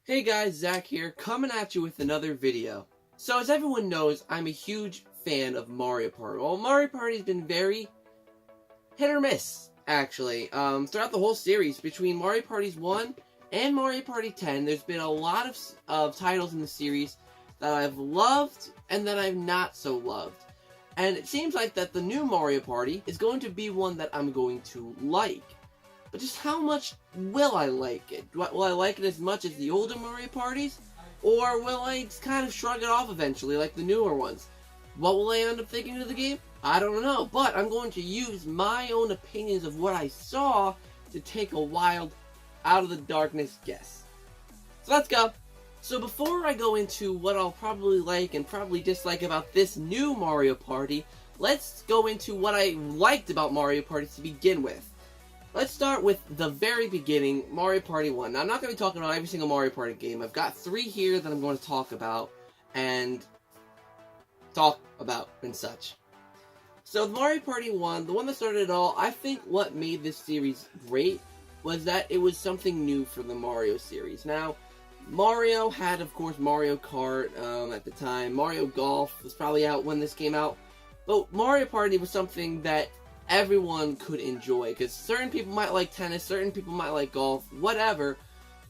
Hey guys, Zach here, coming at you with another video. So as everyone knows, I'm a huge fan of Mario Party. Well, Mario Party has been very hit or miss, actually. Throughout the whole series, between Mario Party 1 and Mario Party 10, there's been a lot of titles in the series that I've loved and that I've not so loved. And it seems like that the new Mario Party is going to be one that I'm going to like. But just how much will I like it? Will I like it as much as the older Mario Parties? Or will I just kind of shrug it off eventually, like the newer ones? What will I end up thinking of the game? I don't know, but I'm going to use my own opinions of what I saw to take a wild, out-of-the-darkness guess. So let's go! So before I go into what I'll probably like and probably dislike about this new Mario Party, let's go into what I liked about Mario Party to begin with. Let's start with the very beginning, Mario Party 1. Now, I'm not going to be talking about every single Mario Party game. I've got 3 here that I'm going to talk about and such. So, Mario Party 1, the one that started it all, I think what made this series great was that it was something new for the Mario series. Now, Mario had, of course, Mario Kart at the time. Mario Golf was probably out when this came out. But Mario Party was something that everyone could enjoy, because certain people might like tennis, certain people might like golf, whatever,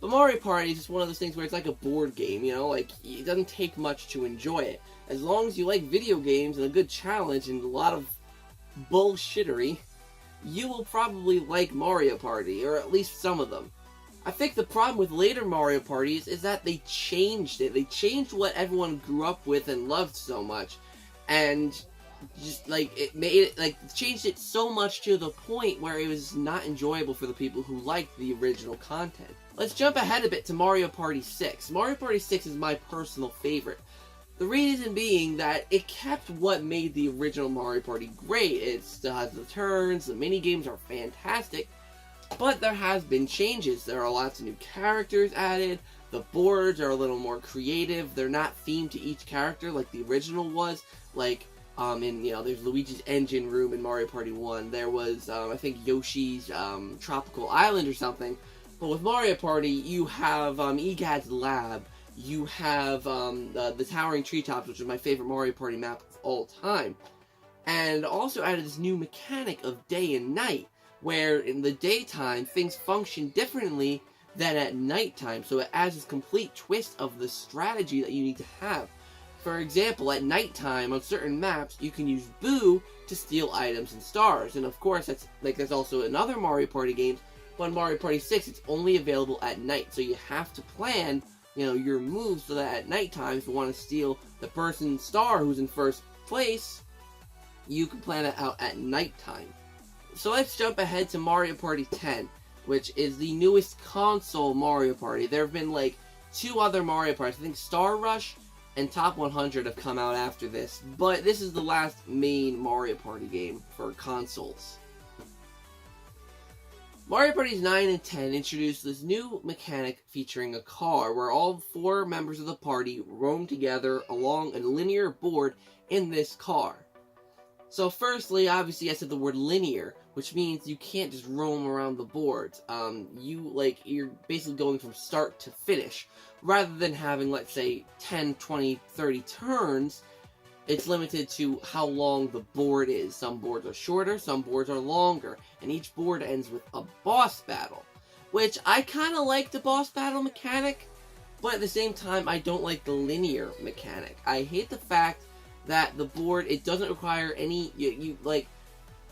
but Mario Party is just one of those things where it's like a board game, you know, like, it doesn't take much to enjoy it. As long as you like video games and a good challenge and a lot of bullshittery, you will probably like Mario Party, or at least some of them. I think the problem with later Mario Parties is that they changed it. They changed what everyone grew up with and loved so much, and just like it made it like changed it so much to the point where it was not enjoyable for the people who liked the original content. Let's jump ahead a bit to Mario Party 6. Mario Party 6 is my personal favorite. The reason being that it kept what made the original Mario Party great. It still has the turns, the mini games are fantastic, but there has been changes. There are lots of new characters added. The boards are a little more creative. They're not themed to each character like the original was. Like there's Luigi's Engine Room in Mario Party 1. There was, I think, Yoshi's Tropical Island or something. But with Mario Party, you have Egad's Lab. You have the Towering Treetops, which is my favorite Mario Party map of all time. And also added this new mechanic of day and night, where in the daytime, things function differently than at nighttime. So it adds this complete twist of the strategy that you need to have. For example, at nighttime on certain maps, you can use Boo to steal items and stars. And of course, that's also in other Mario Party games. But in Mario Party 6, it's only available at night. So you have to plan, your moves so that at nighttime, if you want to steal the person's star who's in first place, you can plan it out at nighttime. So let's jump ahead to Mario Party 10, which is the newest console Mario Party. There have been like 2 other Mario Parties. I think Star Rush and Top 100 have come out after this, but this is the last main Mario Party game for consoles. Mario Parties 9 and 10 introduced this new mechanic featuring a car, where all 4 members of the party roam together along a linear board in this car. So firstly, obviously I said the word linear, which means you can't just roam around the boards. You're basically going from start to finish. Rather than having, let's say, 10, 20, 30 turns, it's limited to how long the board is. Some boards are shorter, some boards are longer, and each board ends with a boss battle. Which, I kind of like the boss battle mechanic, but at the same time, I don't like the linear mechanic. I hate the fact that the board, it doesn't require any,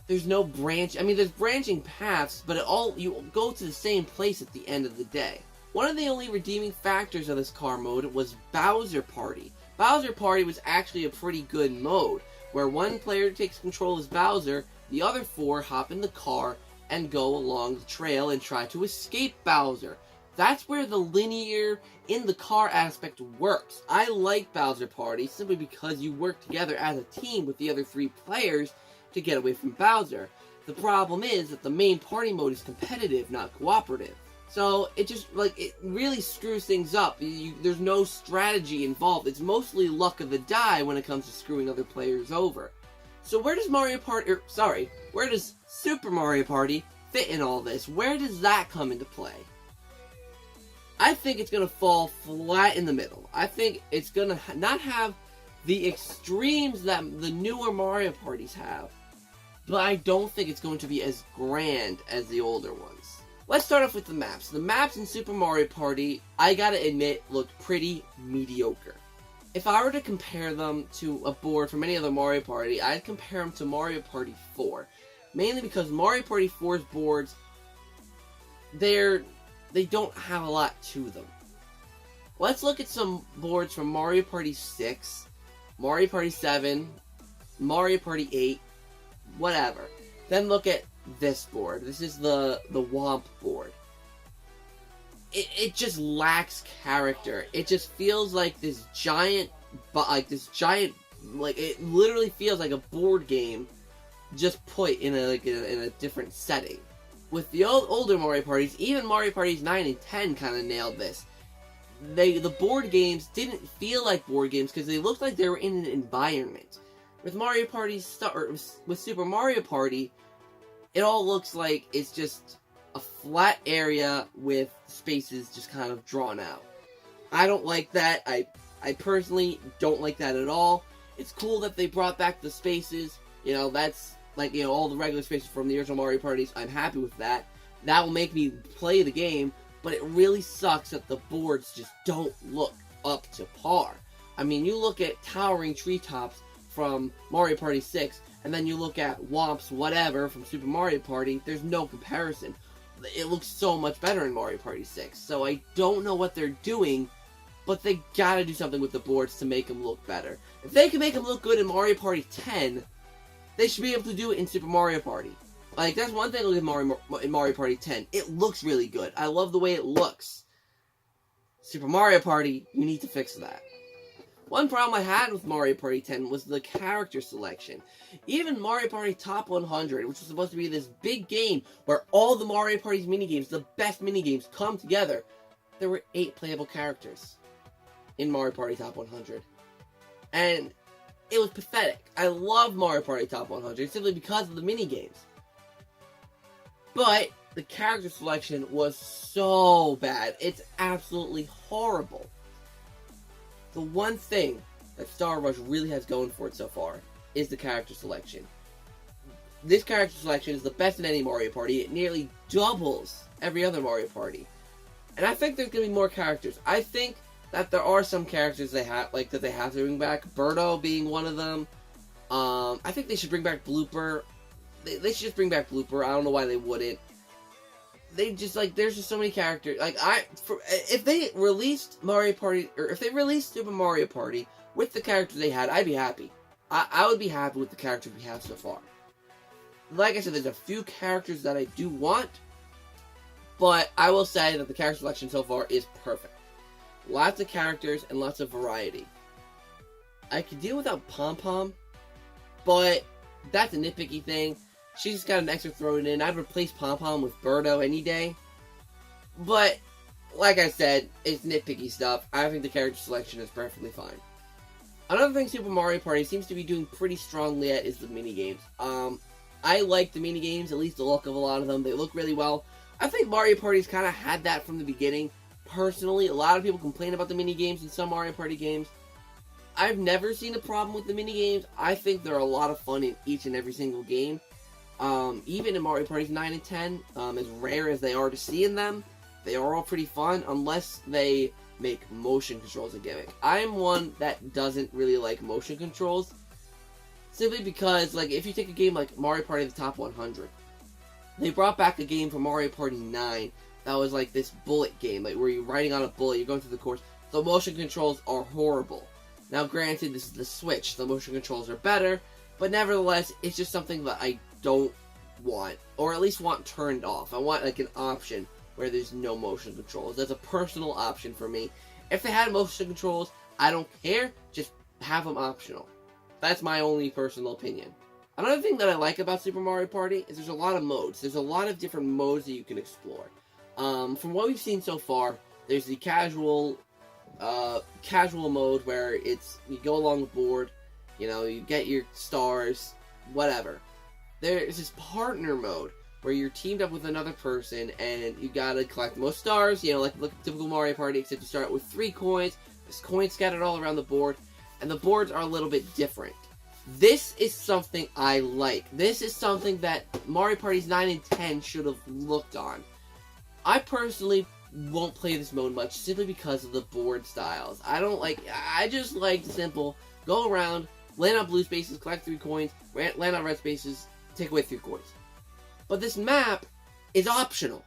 there's no branch, there's branching paths, but you go to the same place at the end of the day. One of the only redeeming factors of this car mode was Bowser Party. Bowser Party was actually a pretty good mode, where one player takes control as Bowser, the other 4 hop in the car and go along the trail and try to escape Bowser. That's where the linear in the car aspect works. I like Bowser Party simply because you work together as a team with the other 3 players to get away from Bowser. The problem is that the main party mode is competitive, not cooperative. So it just, it really screws things up. There's no strategy involved. It's mostly luck of the die when it comes to screwing other players over. So where does where does Super Mario Party fit in all this? Where does that come into play? I think it's going to fall flat in the middle. I think it's going to not have the extremes that the newer Mario parties have, but I don't think it's going to be as grand as the older ones. Let's start off with the maps. The maps in Super Mario Party, I gotta admit, looked pretty mediocre. If I were to compare them to a board from any other Mario Party, I'd compare them to Mario Party 4. Mainly because Mario Party 4's boards, they don't have a lot to them. Let's look at some boards from Mario Party 6, Mario Party 7, Mario Party 8, whatever. Then look at this board. This is the Womp board. It just lacks character. It just feels like this giant, like it literally feels like a board game just put in a different setting. With the older Mario parties, even Mario Parties 9 and 10 kind of nailed this. The board games didn't feel like board games because they looked like they were in an environment. With with Super Mario Party, it all looks like it's just a flat area with spaces just kind of drawn out. I don't like that. I personally don't like that at all. It's cool that they brought back the spaces. That's like, all the regular spaces from the original Mario parties. I'm happy with that. That will make me play the game, but it really sucks that the boards just don't look up to par. I mean, you look at towering treetops from Mario Party 6, and then you look at Womps whatever from Super Mario Party, there's no comparison. It looks so much better in Mario Party 6. So I don't know what they're doing, but they gotta do something with the boards to make them look better. If they can make them look good in Mario Party 10, they should be able to do it in Super Mario Party. Like, that's one thing with Mario Party 10. It looks really good. I love the way it looks. Super Mario Party, you need to fix that. One problem I had with Mario Party 10 was the character selection. Even Mario Party Top 100, which was supposed to be this big game where all the Mario Party's minigames, the best minigames, come together, there were 8 playable characters in Mario Party Top 100. And it was pathetic. I love Mario Party Top 100 simply because of the minigames. But the character selection was so bad. It's absolutely horrible. The one thing that Star Rush really has going for it so far is the character selection. This character selection is the best in any Mario Party. It nearly doubles every other Mario Party. And I think there's going to be more characters. I think that there are some characters that they have to bring back. Birdo being one of them. I think they should bring back Blooper. They should just bring back Blooper. I don't know why they wouldn't. They just, there's just so many characters. If they released Mario Party, or if they released Super Mario Party with the characters they had, I'd be happy. I would be happy with the characters we have so far. Like I said, there's a few characters that I do want, but I will say that the character selection so far is perfect. Lots of characters and lots of variety. I could deal without Pom Pom, but that's a nitpicky thing. She's just got an extra thrown in. I'd replace Pom Pom with Birdo any day. But, like I said, it's nitpicky stuff. I think the character selection is perfectly fine. Another thing Super Mario Party seems to be doing pretty strongly at is the minigames. I like the minigames, at least the look of a lot of them. They look really well. I think Mario Party's kind of had that from the beginning. Personally, a lot of people complain about the minigames in some Mario Party games. I've never seen a problem with the minigames. I think they're a lot of fun in each and every single game. Even in Mario Parties 9 and 10, as rare as they are to see in them, they are all pretty fun, unless they make motion controls a gimmick. I am one that doesn't really like motion controls, simply because, if you take a game like Mario Party the Top 100, they brought back a game from Mario Party 9 that was this bullet game, where you're riding on a bullet, you're going through the course. The motion controls are horrible. Now, granted, this is the Switch, the motion controls are better, but nevertheless, it's just something that I don't want, or at least want turned off. I want an option where there's no motion controls. That's a personal option for me. If they had motion controls, I don't care, just have them optional. That's my only personal opinion. Another thing that I like about Super Mario Party is there's a lot of modes. There's a lot of different modes that you can explore. From what we've seen so far, there's the casual mode where you go along the board, you get your stars, whatever. There's this partner mode where you're teamed up with another person, and you gotta collect the most stars, you know, like typical Mario Party, except you start with 3 coins, there's coins scattered all around the board, and the boards are a little bit different. This is something I like. This is something that Mario Parties 9 and 10 should have looked on. I personally won't play this mode much, simply because of the board styles. I just like simple, go around, land on blue spaces, collect 3 coins, land on red spaces, take away 3 coins. But this map is optional.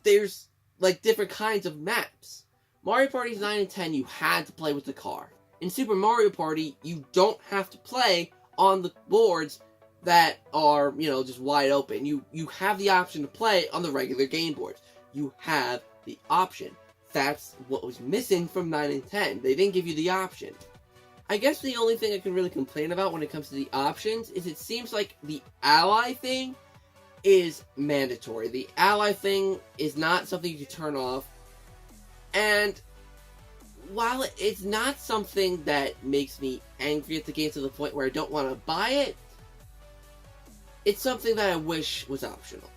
There's, like, different kinds of maps. Mario Parties 9 and 10, you had to play with the car. In Super Mario Party, you don't have to play on the boards that are, you know, just wide open. You have the option to play on the regular game boards. You have the option. That's what was missing from 9 and 10. They didn't give you the option. I guess the only thing I can really complain about when it comes to the options is it seems like the ally thing is mandatory. The ally thing is not something you can turn off. And while it's not something that makes me angry at the game to the point where I don't want to buy it, it's something that I wish was optional.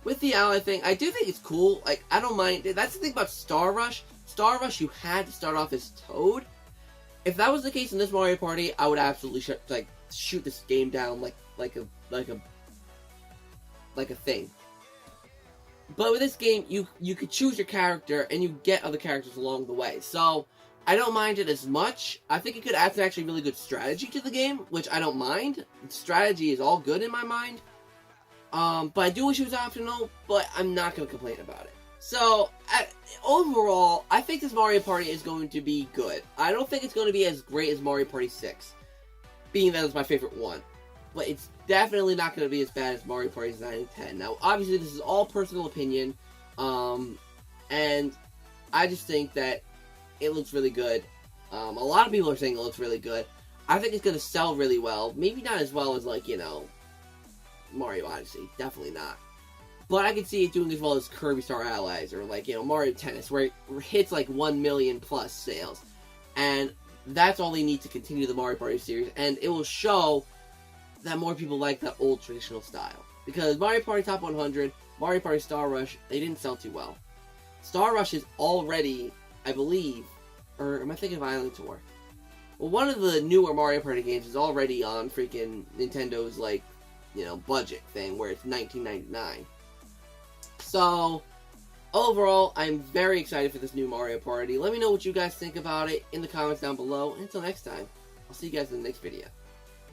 With the ally thing, I do think it's cool. Like, I don't mind. That's the thing about Star Rush. Star Rush, you had to start off as Toad. If that was the case in this Mario Party, I would absolutely shoot this game down like a thing. But with this game, you could choose your character, and you get other characters along the way. So, I don't mind it as much. I think it could add actually really good strategy to the game, which I don't mind. Strategy is all good in my mind. But I do wish it was optional, but I'm not going to complain about it. So, overall, I think this Mario Party is going to be good. I don't think it's going to be as great as Mario Party 6, being that it's my favorite one. But it's definitely not going to be as bad as Mario Party 9 and 10. Now, obviously, this is all personal opinion, and I just think that it looks really good. A lot of people are saying it looks really good. I think it's going to sell really well. Maybe not as well as, like, you know, Mario Odyssey. Definitely not. But I can see it doing as well as Kirby Star Allies, or, like, you know, Mario Tennis, where it hits, like, 1 million plus sales. And that's all they need to continue the Mario Party series, and it will show that more people like that old traditional style. Because Mario Party Top 100, Mario Party Star Rush, they didn't sell too well. Star Rush is already, I believe, or am I thinking of Island Tour? Well, one of the newer Mario Party games is already on freaking Nintendo's, like, you know, budget thing, where it's $19.99. So, overall, I'm very excited for this new Mario Party. Let me know what you guys think about it in the comments down below. And until next time, I'll see you guys in the next video.